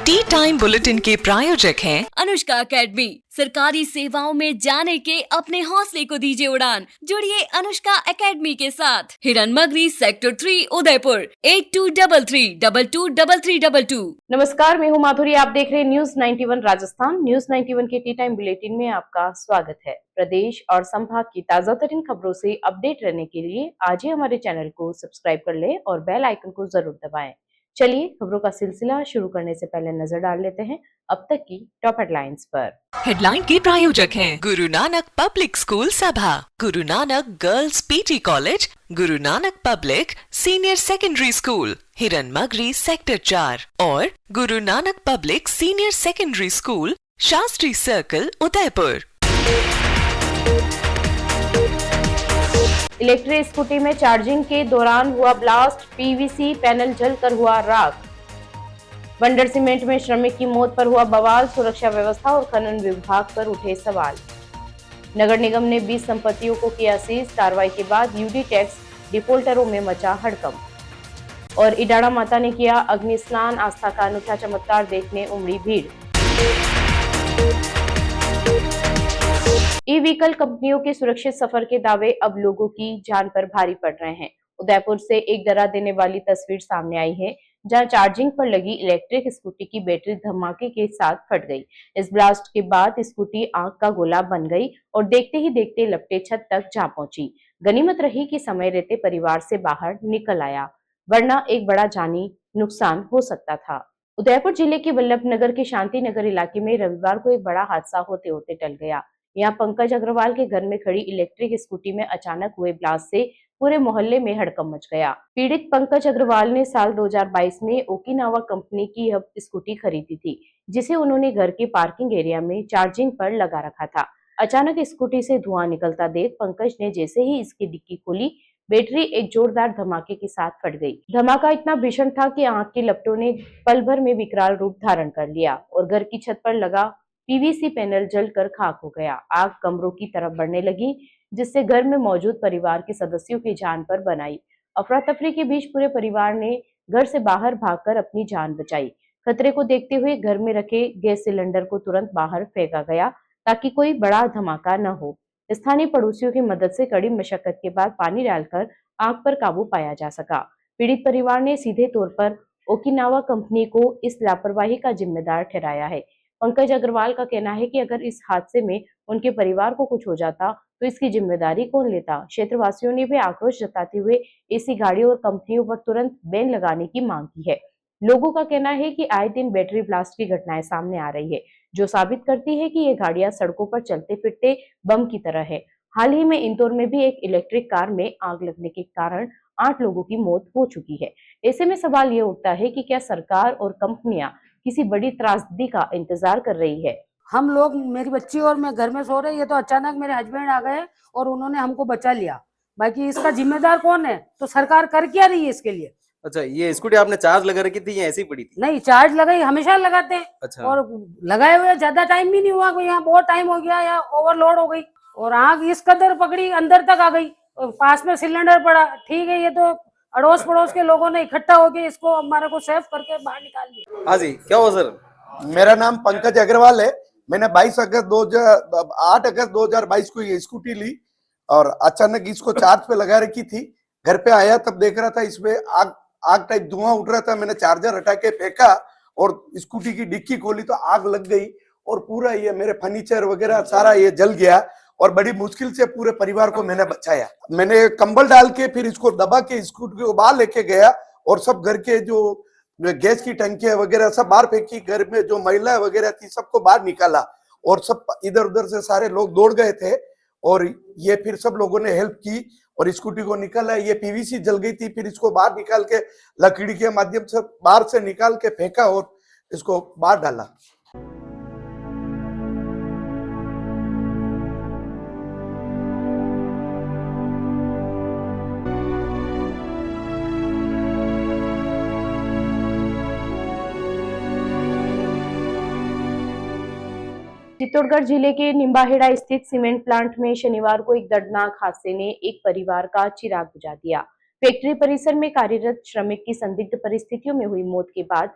T time bulletin के प्रायोजक हैं अनुष्का एकेडमी। सरकारी सेवाओं में जाने के अपने हौसले को दीजिए उड़ान। जुड़िए अनुष्का एकेडमी के साथ। हिरनमगरी सेक्टर 3 उदयपुर 8233223322। नमस्कार, मैं हूं माधुरी। आप देख रहे हैं न्यूज 91 राजस्थान। न्यूज 91 के टी टाइम बुलेटिन में आपका स्वागत है। प्रदेश और संभाग की ताजा तरीन खबरों से अपडेट रहने के लिए आज ही हमारे चैनल को सब्सक्राइब कर लें और बेल आइकन को जरूर दबाएं। चलिए खबरों का सिलसिला शुरू करने से पहले नजर डाल लेते हैं अब तक की टॉप हेडलाइंस पर। हेडलाइन के प्रायोजक हैं गुरु नानक पब्लिक स्कूल सभा, Guru Nanak girls PT college, Guru Nanak public senior secondary school, Hiranmagri sector 4 और Guru Nanak public senior secondary school, Shastri circle, Udaipur. Electric scooty में चार्जिंग के दौरान हुआ ब्लास्ट, पीवीसी पैनल जलकर हुआ राख। बंडर सीमेंट में श्रमिक की मौत पर हुआ बवाल, सुरक्षा व्यवस्था और खनन विभाग पर उठे सवाल। नगर निगम ने 20 संपत्तियों को किया सीज, कार्रवाई के बाद यूडी टैक्स डिफॉल्टरों में मचा हड़कंप। और इडाड़ा माता ने किया अग्नि स्नान, आस्था का अनूठा चमत्कार देखने उमड़ी भीड़। ई व्हीकल कंपनियों के सुरक्षित सफर के दावे अब लोगों की जान पर भारी पड़ रहे हैं। उदयपुर से एक डरा देने वाली तस्वीर सामने आई है, जहां चार्जिंग पर लगी इलेक्ट्रिक स्कूटी की बैटरी धमाके के साथ फट गई। इस ब्लास्ट के बाद स्कूटी आग का गोला बन गई और देखते ही देखते लपटे छत तक जा पहुंची। गनीमत रही कि समय रहते परिवार से बाहर निकल आया, वरना एक बड़ा जानी नुकसान हो सकता था। उदयपुर जिले के वल्लभ नगर के शांति नगर इलाके में रविवार को एक बड़ा हादसा होते होते टल गया। यहाँ पंकज अग्रवाल के घर में खड़ी इलेक्ट्रिक स्कूटी में अचानक हुए ब्लास्ट से पूरे मोहल्ले में हड़कंप मच गया। पीड़ित पंकज अग्रवाल ने साल 2022 में ओकिनावा कंपनी की यह स्कूटी खरीदी थी, जिसे उन्होंने घर के पार्किंग एरिया में चार्जिंग पर लगा रखा था। अचानक स्कूटी से धुआं निकलता देख पंकज ने जैसे ही इसकी डिक्की खोली, बैटरी एक जोरदार धमाके के साथ फट गई। धमाका इतना भीषण था कि आग के लपटों ने पल भर में विकराल रूप धारण कर लिया और घर की छत पर लगा पीवीसी पैनल जलकर खाक हो गया। आग कमरों की तरफ बढ़ने लगी, जिससे घर में मौजूद परिवार के सदस्यों की जान पर बन आई। अफरा तफरी के बीच पूरे परिवार ने घर से बाहर भागकर अपनी जान बचाई। खतरे को देखते हुए घर में रखे गैस सिलेंडर को तुरंत बाहर फेंका गया ताकि कोई बड़ा धमाका न हो। स्थानीय पड़ोसियों की मदद से कड़ी मशक्कत के बाद पानी डालकर आग पर काबू पाया जा सका। पीड़ित परिवार ने सीधे तौर पर ओकिनावा कंपनी को इस लापरवाही का जिम्मेदार ठहराया है। पंकज अग्रवाल का कहना है कि अगर इस हादसे में उनके परिवार को कुछ हो जाता तो इसकी जिम्मेदारी कौन लेता। क्षेत्रवासियों ने भी आक्रोश जताते हुए ऐसी गाड़ियों और कंपनियों पर तुरंत बैन लगाने की मांग की है। लोगों का कहना है कि आए दिन बैटरी ब्लास्ट की घटनाएं सामने आ रही है, जो साबित करती है कि ये गाड़ियां सड़कों पर चलते फिरते बम की तरह है। हाल ही में इंदौर में भी एक इलेक्ट्रिक कार में आग लगने के कारण 8 लोगों की मौत हो चुकी है। ऐसे में सवाल ये उठता है कि क्या सरकार और कंपनियां किसी बड़ी त्रासदी का इंतजार कर रही है। हम लोग, मेरी बच्ची और मैं घर में सो रहे, ये तो अचानक मेरे हस्बैंड आ गए और उन्होंने हमको बचा लिया। बाकी इसका जिम्मेदार कौन है, तो सरकार कर क्या रही है इसके लिए। अच्छा, ये स्कूटी आपने चार्ज लगा रखी थी या ऐसी पड़ी थी? नहीं, चार्ज लगाई, हमेशा लगाते हैं। अच्छा। और लगाए हुए ज्यादा टाइम भी नहीं हुआ, यहाँ बहुत टाइम हो गया, यहाँ ओवरलोड हो गई और आग इस कदर पकड़ी, अंदर तक आ गई और पास में सिलेंडर पड़ा। ठीक है, ये तो अड़ोस पड़ोस के लोगों ने इकट्ठा होकर इसको हमारे को सेफ करके बाहर निकाल दिया। हाँ जी, क्या हुआ सर? मेरा नाम पंकज अग्रवाल है। मैंने 8 अगस्त 2022 को ये स्कूटी ली और अचानक इसको चार्ज पे लगा रखी थी। घर पे आया तब देख रहा था इसमें आग टाइप धुआं उठ रहा था। मैंने चार्जर हटा के फेंका और स्कूटी की डिक्की खोली तो आग लग गई और पूरा ये मेरे फर्नीचर वगैरह सारा ये जल गया और बड़ी मुश्किल से पूरे परिवार को मैंने बचाया। मैंने कंबल डाल के फिर इसको दबा के स्कूटी को बाहर लेके गया और सब घर के जो गैस की टंकियां वगैरह सब बाहर फेंकी। घर में जो महिला वगैरह थी सबको बाहर निकाला और सब इधर उधर से सारे लोग दौड़ गए थे और ये फिर सब लोगों ने हेल्प की और स्कूटी को निकाला। ये पीवीसी जल गई थी, फिर इसको बाहर निकाल के लकड़ी के माध्यम से बाहर से निकाल के फेंका और इसको बाहर डाला। चित्तौड़गढ़ जिले के निम्बाहेड़ा स्थित सीमेंट प्लांट में शनिवार को एक दर्दनाक हादसे ने एक परिवार का चिराग बुझा दिया। फैक्ट्री परिसर में कार्यरत श्रमिक की संदिग्ध परिस्थितियों में हुई मौत के बाद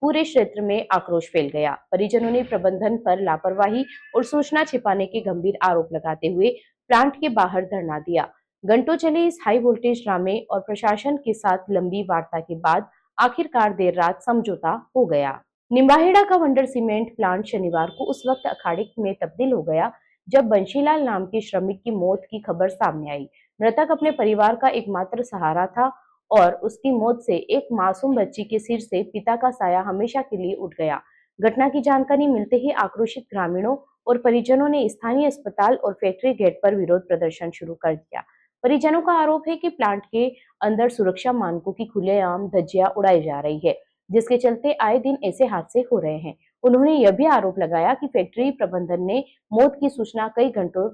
पूरे क्षेत्र में आक्रोश फैल गया। परिजनों ने प्रबंधन पर लापरवाही और सूचना छिपाने के गंभीर आरोप लगाते हुए प्लांट के बाहर धरना दिया। घंटों चले इस हाई वोल्टेज ड्रामे और प्रशासन के साथ लंबी वार्ता के बाद आखिरकार देर रात समझौता हो गया। निम्बाहेड़ा का वंडर सीमेंट प्लांट शनिवार को उस वक्त अखाड़े में तब्दील हो गया जब बंशीलाल नाम के श्रमिक की मौत की खबर सामने आई। मृतक अपने परिवार का एकमात्र सहारा था और उसकी मौत से एक मासूम बच्ची के सिर से पिता का साया हमेशा के लिए उठ गया। घटना की जानकारी मिलते ही आक्रोशित ग्रामीणों और परिजनों ने स्थानीय अस्पताल और फैक्ट्री गेट पर विरोध प्रदर्शन शुरू कर दिया। परिजनों का आरोप है कि प्लांट के अंदर सुरक्षा मानकों की खुलेआम धज्जियां उड़ाई जा रही है, जिसके चलते आए दिन ऐसे हादसे हो रहे हैं। उन्होंने यह भी आरोप लगाया कि फैक्ट्री प्रबंधन ने मौत की सूचना कई घंटों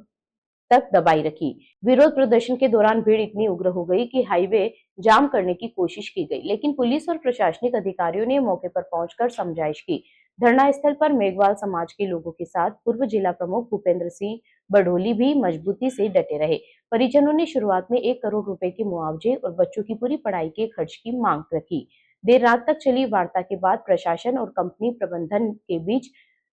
तक दबाई रखी। विरोध प्रदर्शन के दौरान भीड़ इतनी उग्र हो गई कि हाईवे जाम करने की कोशिश की गई, लेकिन पुलिस और प्रशासनिक अधिकारियों ने मौके पर पहुंचकर समझाइश की। धरना स्थल पर मेघवाल समाज के लोगों के साथ पूर्व जिला प्रमुख भूपेंद्र सिंह बडोली भी मजबूती से डटे रहे। परिजनों ने शुरुआत में 1 करोड़ रुपए के मुआवजे और बच्चों की पूरी पढ़ाई के खर्च की मांग रखी। देर रात तक चली वार्ता के बाद प्रशासन और कंपनी प्रबंधन के बीच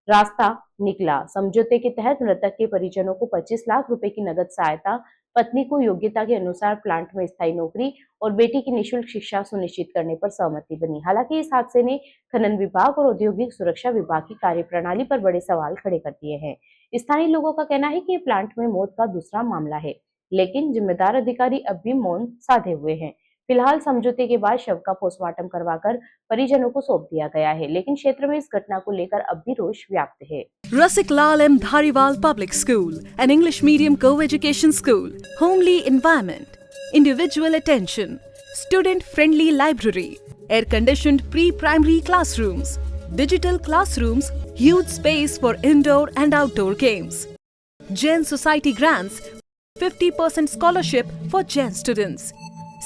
रास्ता निकला। समझौते के तहत मृतक के परिजनों को 25 लाख रुपए की नगद सहायता, पत्नी को योग्यता के अनुसार प्लांट में स्थायी नौकरी और बेटी की निःशुल्क शिक्षा सुनिश्चित करने पर सहमति बनी। हालांकि इस हादसे ने खनन विभाग और औद्योगिक सुरक्षा विभाग की कार्यप्रणाली पर बड़े सवाल खड़े कर दिए हैं। स्थानीय लोगों का कहना है कि प्लांट में मौत का दूसरा मामला है, लेकिन जिम्मेदार अधिकारी अब भी मौन साधे हुए हैं। फिलहाल समझौते के बाद शव का पोस्टमार्टम करवाकर परिजनों को सौंप दिया गया है, लेकिन क्षेत्र में इस घटना को लेकर अब भी रोष व्याप्त है। Rasik Lal M. Dhariwal Public School, an English medium co-education school, homely environment, individual attention, student-friendly library, air-conditioned pre-primary classrooms, digital classrooms, huge space for indoor and outdoor games. Jain Society grants 50% scholarship for Jain students.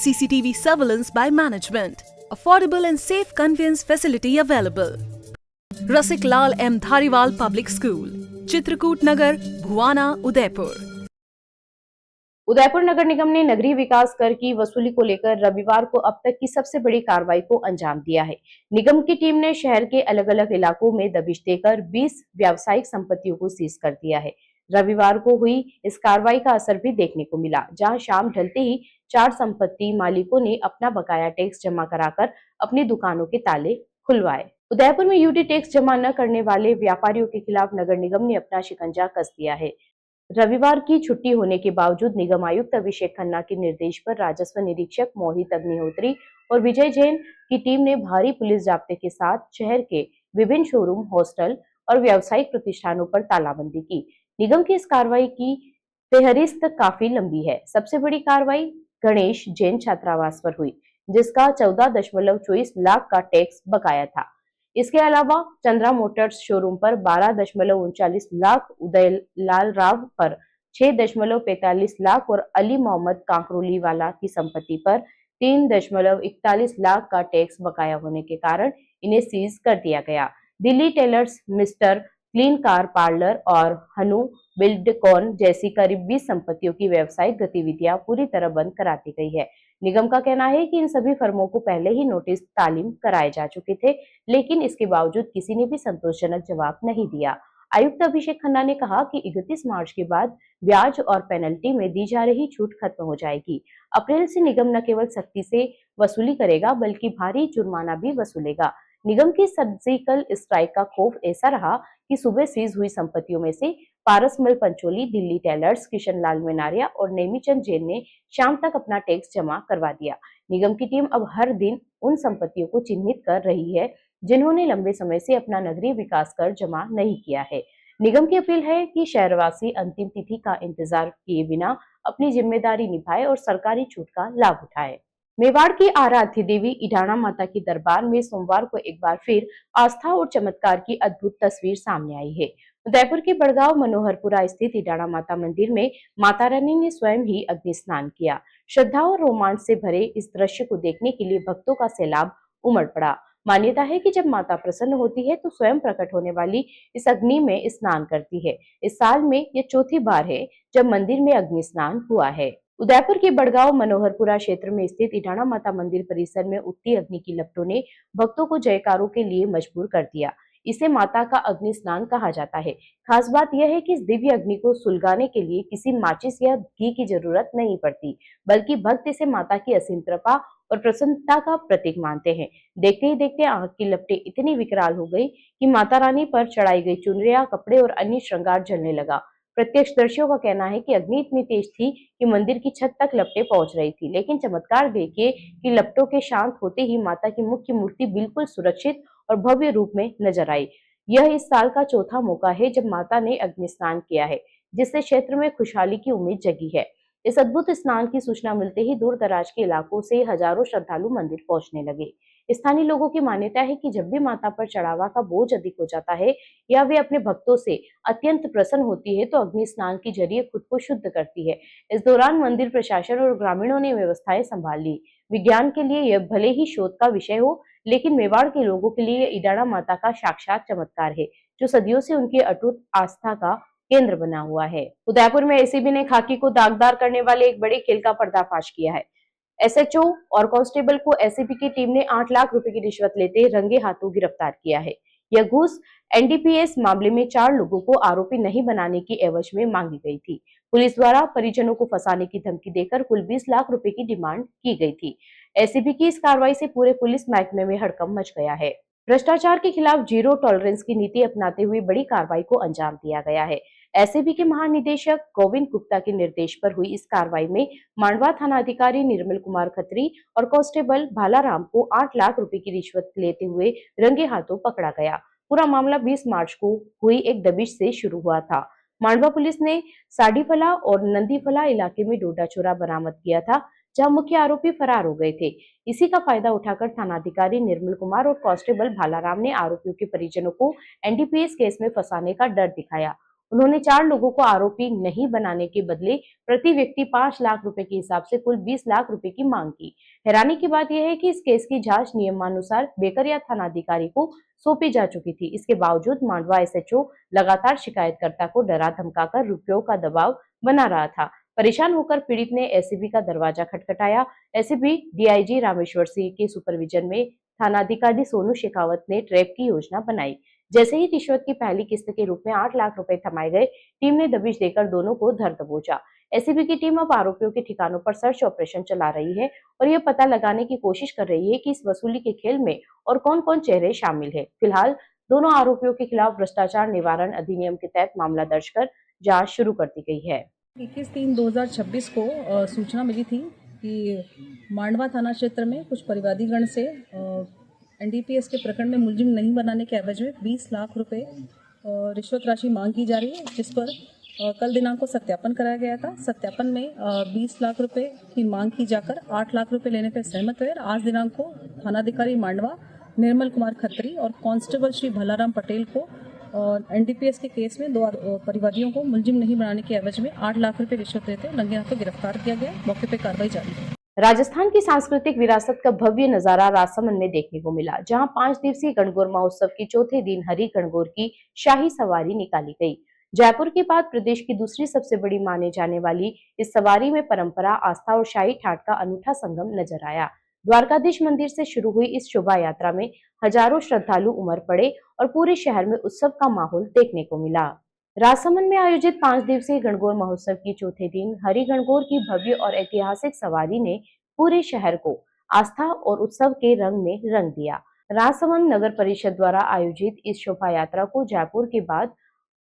CCTV surveillance by management. Affordable and safe conveyance facility available. Rasik Lal M. Dhariwal Public School, Chitrakoot नगर, भुवाना, उदयपुर। उदयपुर नगर निगम ने नगरीय विकास कर की वसूली को लेकर रविवार को अब तक की सबसे बड़ी कार्रवाई को अंजाम दिया है। निगम की टीम ने शहर के अलग अलग इलाकों में दबिश देकर 20 व्यावसायिक संपत्तियों को सीज कर दिया है। रविवार को हुई इस कार्रवाई का असर भी देखने को मिला, जहां शाम ढलते ही 4 संपत्ति मालिकों ने अपना बकाया टैक्स जमा कराकर अपनी दुकानों के ताले खुलवाए। उदयपुर में यूटी टैक्स जमा न करने वाले व्यापारियों के खिलाफ नगर निगम ने अपना शिकंजा कस दिया है। रविवार की छुट्टी होने के बावजूद निगम आयुक्त अभिषेक खन्ना के निर्देश पर राजस्व निरीक्षक मोहित अग्निहोत्री और विजय जैन की टीम ने भारी पुलिस जाब्ते के साथ शहर के विभिन्न शोरूम, हॉस्टल और व्यावसायिक प्रतिष्ठानों पर तालाबंदी की। निगम की इस कार्रवाई की फेहरिस्त काफी लंबी है। सबसे बड़ी कार्रवाई गणेश जैन छात्रावास पर हुई, जिसका 14.24 लाख का टैक्स बकाया था। इसके अलावा चंद्रा मोटर्स शोरूम पर 12.39 लाख, उदय लाल राव पर 6.45 लाख और अली मोहम्मद कांकरोली वाला की संपत्ति पर 3.41 लाख का टैक्स बकाया होने के कारण इन्हें सीज कर दिया गया। Delhi tailors, Mister Clean car parlour और हनु बिल्डकॉन जैसी करीब 20 संपत्तियों की व्यावसायिक गतिविधियां पूरी तरह बंद करा दी गई है। निगम का कहना है कि इन सभी फर्मों को पहले ही नोटिस तालीम कराए जा चुके थे, लेकिन इसके बावजूद किसी ने भी संतोषजनक जवाब नहीं दिया। आयुक्त अभिषेक खन्ना ने कहा कि 31 मार्च के बाद ब्याज और पेनल्टी में दी जा रही छूट खत्म हो जाएगी। अप्रैल से निगम न केवल सख्ती से वसूली करेगा, बल्कि भारी जुर्माना भी वसूलेगा। निगम की सर्जिकल स्ट्राइक का खौफ ऐसा रहा कि सुबह सीज हुई संपत्तियों में से पारसमल पंचोली, दिल्ली टेलर्स, किशन लाल मेनारिया और नेमीचंद जैन ने शाम तक अपना टैक्स जमा करवा दिया। निगम की टीम अब हर दिन उन संपत्तियों को चिन्हित कर रही है जिन्होंने लंबे समय से अपना नगरीय विकास कर जमा नहीं किया है। निगम की अपील है कि शहरवासी अंतिम तिथि का इंतजार किए बिना अपनी जिम्मेदारी निभाए और सरकारी छूट का लाभ उठाए। मेवाड़ की आराध्य देवी इडाणा माता के दरबार में सोमवार को एक बार फिर आस्था और चमत्कार की अद्भुत तस्वीर सामने आई है। उदयपुर के बड़गांव मनोहरपुरा स्थित इडाणा माता मंदिर में माता रानी ने स्वयं ही अग्नि स्नान किया। श्रद्धा और रोमांच से भरे इस दृश्य को देखने के लिए भक्तों का सैलाब उमड़ पड़ा। मान्यता है कि जब माता प्रसन्न होती है तो स्वयं प्रकट होने वाली इस अग्नि में स्नान करती है। इस साल में यह चौथी बार है जब मंदिर में अग्नि स्नान हुआ है। उदयपुर के बड़गांव मनोहरपुरा क्षेत्र में स्थित इटाणा माता मंदिर परिसर में उठती अग्नि की लपटों ने भक्तों को जयकारों के लिए मजबूर कर दिया। इसे माता का अग्नि स्नान कहा जाता है। खास बात यह है कि इस दिव्य अग्नि को सुलगाने के लिए किसी माचिस या घी की जरूरत नहीं पड़ती, बल्कि भक्त इसे माता की असीम कृपा और प्रसन्नता का प्रतीक मानते हैं। देखते ही देखते आग की लपटें इतनी विकराल हो गई कि माता रानी पर चढ़ाई गई चुनरिया, कपड़े और अन्य श्रृंगार जलने लगा। प्रत्यक्षदर्शियों का कहना है कि अग्नि इतनी तेज थी कि मंदिर की छत तक लपटें पहुंच रही थी, लेकिन चमत्कार देखिए कि लपटों के शांत होते ही माता की मुख्य मूर्ति बिल्कुल सुरक्षित और भव्य रूप में नजर आई। यह इस साल का चौथा मौका है जब माता ने अग्नि स्नान किया है, जिससे क्षेत्र में खुशहाली की उम्मीद जगी है। इस अद्भुत स्नान की सूचना मिलते ही दूर दराज के इलाकों से हजारों श्रद्धालु मंदिर पहुंचने लगे। स्थानीय लोगों की मान्यता है कि जब भी माता पर चढ़ावा का बोझ अधिक हो जाता है या वे अपने भक्तों से अत्यंत प्रसन्न होती है तो अग्नि स्नान के जरिए खुद को शुद्ध करती है। इस दौरान मंदिर प्रशासन और ग्रामीणों ने व्यवस्थाएं संभाल ली। विज्ञान के लिए यह भले ही शोध का विषय हो, लेकिन मेवाड़ के लोगों के लिए इटाणा माता का साक्षात चमत्कार है, जो सदियों से उनकी अटूट आस्था का केंद्र बना हुआ है। उदयपुर में एसीबी ने खाकी को दागदार करने वाले एक बड़े खेल का पर्दाफाश किया है। एसएचओ और कांस्टेबल को एसीबी की टीम ने 8 लाख रुपए की रिश्वत लेते रंगे हाथों गिरफ्तार किया है। यह घूस एनडीपीएस मामले में 4 लोगों को आरोपी नहीं बनाने की एवज में मांगी गई थी। पुलिस द्वारा परिजनों को फंसाने की धमकी देकर कुल 20 लाख रुपए की डिमांड की गई थी। एसीबी की इस कार्रवाई से पूरे पुलिस महकमे में हड़कंप मच गया है। भ्रष्टाचार के खिलाफ जीरो टॉलरेंस की नीति अपनाते हुए बड़ी कार्रवाई को अंजाम दिया गया है। एसीबी के महानिदेशक गोविंद गुप्ता के निर्देश पर हुई इस कार्रवाई में मांडवा थानाधिकारी निर्मल कुमार खत्री और कांस्टेबल भालाराम को 8 लाख रुपए की रिश्वत लेते हुए रंगे हाथों पकड़ा गया। पूरा मामला 20 मार्च को हुई एक दबिश से शुरू हुआ था। मांडवा पुलिस ने साडीफला और नंदीफला इलाके में डोडा चोरा बरामद किया था, जहां मुख्य आरोपी फरार हो गए थे। इसी का फायदा उठाकर थानाधिकारी निर्मल कुमार और कांस्टेबल भालाराम ने आरोपियों के परिजनों को एनडीपीएस केस में फंसाने का डर दिखाया। उन्होंने 4 लोगों को आरोपी नहीं बनाने के बदले प्रति व्यक्ति 5 लाख रुपए के हिसाब से कुल 20 लाख रुपए की मांग की। हैरानी की बात यह है कि इस केस की जांच नियमानुसार बेकरिया थानाधिकारी को सौंपी जा चुकी थी। इसके बावजूद मांडवा एसएचओ लगातार शिकायतकर्ता को डरा धमकाकर रुपयों का दबाव बना रहा था। परेशान होकर पीड़ित ने एसीबी का दरवाजा खटखटाया। एसीबी डीआईजी रामेश्वर सिंह के सुपरविजन में थानाधिकारी सोनू शेखावत ने ट्रैप की योजना बनाई। जैसे ही रिश्वत की पहली किस्त के रूप में 8 लाख रुपए थमाए गए, टीम ने दबिश देकर दोनों को धर दबोचा। एसीबी की टीम अब आरोपियों के ठिकानों पर सर्च ऑपरेशन चला रही है और यह पता लगाने की कोशिश कर रही है कि इस वसूली के खेल में और कौन-कौन चेहरे शामिल हैं। फिलहाल दोनों आरोपियों के खिलाफ भ्रष्टाचार निवारण अधिनियम के तहत मामला दर्ज कर जांच शुरू कर दी गई है। 21/3/2026 को सूचना मिली थी कि मांडवा थाना क्षेत्र में कुछ परिवादीगण से एनडीपीएस के प्रकरण में मुलजिम नहीं बनाने के एवज में 20 लाख रुपए रिश्वत राशि मांग की जा रही है, जिस पर कल दिनांक को सत्यापन कराया गया था। सत्यापन में 20 लाख रुपए की मांग की जाकर 8 लाख रुपए लेने पर सहमत हुए। आज दिनांक को थानाधिकारी मांडवा निर्मल कुमार खत्री और कांस्टेबल श्री भलाराम पटेल को और एनडीपीएस के केस में 2 परिवादियों को मुलजिम नहीं बनाने के एवज में 8 लाख रुपए रिश्वत लेते रंगे हाथों गिरफ्तार किया गया। मौके पर कार्रवाई जारी है। राजस्थान की सांस्कृतिक विरासत का भव्य नजारा राजसमंद में देखने को मिला, जहां 5 दिवसीय गणगौर महोत्सव के चौथे दिन हरी गणगौर की शाही सवारी निकाली गई। जयपुर के बाद प्रदेश की दूसरी सबसे बड़ी माने जाने वाली इस सवारी में परंपरा, आस्था और शाही ठाट का अनूठा संगम नजर आया। द्वारकाधीश मंदिर से शुरू हुई इस शोभा यात्रा में हजारों श्रद्धालु उमड़ पड़े और पूरे शहर में उत्सव का माहौल देखने को मिला। राजसमंद में आयोजित 5 दिवसीय गणगौर महोत्सव के चौथे दिन हरी गणगौर की भव्य और ऐतिहासिक सवारी ने पूरे शहर को आस्था और उत्सव के रंग में रंग दिया। राजसमंद नगर परिषद द्वारा आयोजित इस शोभा यात्रा को जयपुर के बाद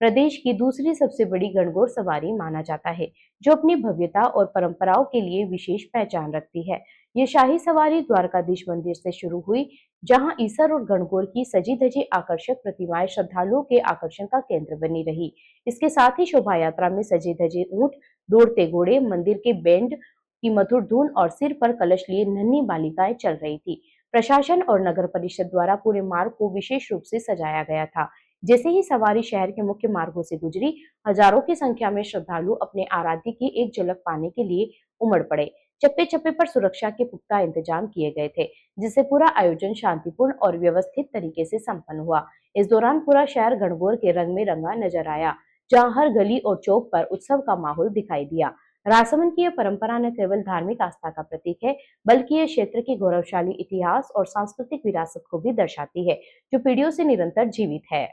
प्रदेश की दूसरी सबसे बड़ी गणगौर सवारी माना जाता है, जो अपनी भव्यता और परंपराओं के लिए विशेष पहचान रखती है। ये शाही सवारी द्वारकाधीश मंदिर से शुरू हुई, जहां ईसर और गणगौर की सजी धजी आकर्षक प्रतिमाएं श्रद्धालुओं के आकर्षण का केंद्र बनी रही। इसके साथ ही शोभा यात्रा में सजे धजे ऊंट, दौड़ते घोड़े, मंदिर के बैंड की मधुर धुन और सिर पर कलश लिए नन्ही बालिकाएं चल रही थी। प्रशासन और नगर परिषद द्वारा पूरे मार्ग को विशेष रूप से सजाया गया था। जैसे ही सवारी शहर के मुख्य मार्गों से गुजरी, हजारों की संख्या में श्रद्धालु अपने आराध्य की एक झलक पाने के लिए उमड़ पड़े। चप्पे चप्पे पर सुरक्षा के पुख्ता इंतजाम किए गए थे, जिससे पूरा आयोजन शांतिपूर्ण और व्यवस्थित तरीके से संपन्न हुआ। इस दौरान पूरा शहर गणगौर के रंग में रंगा नजर आया, जहां हर गली और चौक पर उत्सव का माहौल दिखाई दिया। राजसमंद की यह परंपरा न केवल धार्मिक आस्था का प्रतीक है, बल्कि ये क्षेत्र की गौरवशाली इतिहास और सांस्कृतिक विरासत को भी दर्शाती है, जो पीढ़ियों से निरंतर जीवित है।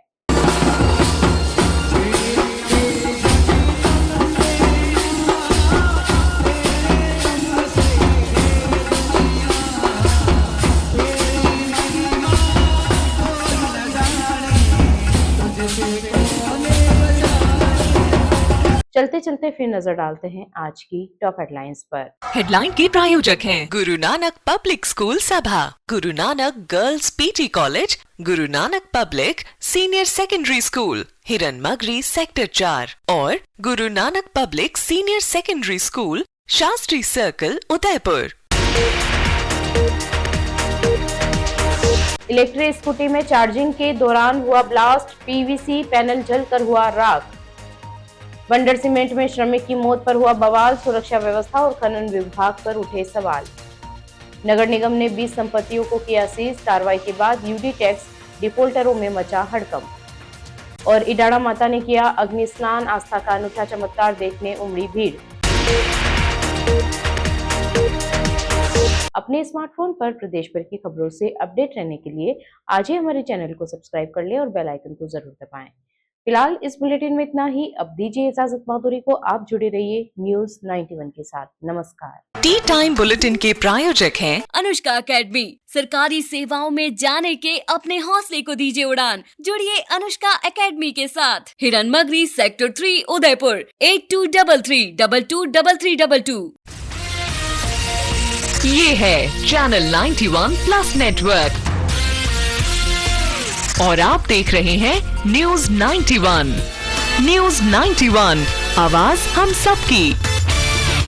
चलते चलते फिर नजर डालते हैं आज की टॉप हेडलाइंस पर। हेडलाइन के प्रायोजक हैं गुरु नानक पब्लिक स्कूल सभा, Guru Nanak girls PT college, Guru Nanak public senior secondary school, हिरन मगरी सेक्टर 4 और Guru Nanak public senior secondary school, Shastri circle, Udaipur. Electric scooty में चार्जिंग के दौरान हुआ ब्लास्ट, पीवीसी पैनल जलकर हुआ राख। बंडर सीमेंट में श्रमिक की मौत पर हुआ बवाल, सुरक्षा व्यवस्था और खनन विभाग पर उठे सवाल। नगर निगम ने 20 संपत्तियों को किया सीज, कार्रवाई के बाद यूडी टैक्स डिफॉल्टरों में मचा हड़कंप। और इडाड़ा माता ने किया अग्नि स्नान, आस्था का अनूठा चमत्कार देखने उमड़ी भीड़। अपने स्मार्टफोन पर प्रदेश भर की खबरों से अपडेट रहने के लिए आज ही हमारे चैनल को सब्सक्राइब कर लें और बेल आइकन को जरूर दबाएं। फिलहाल इस बुलेटिन में इतना ही। अब दीजिए इजाजत माधुरी को, आप जुड़े रहिए न्यूज 91 के साथ। नमस्कार। टी टाइम बुलेटिन के प्रायोजक हैं अनुष्का एकेडमी। सरकारी सेवाओं में जाने के अपने हौसले को दीजिए उड़ान। जुड़िए अनुष्का एकेडमी के साथ। हिरन मगरी सेक्टर 3 उदयपुर 8233223322। ये है चैनल 91 प्लस नेटवर्क और आप देख रहे हैं न्यूज 91। न्यूज 91, आवाज हम सबकी।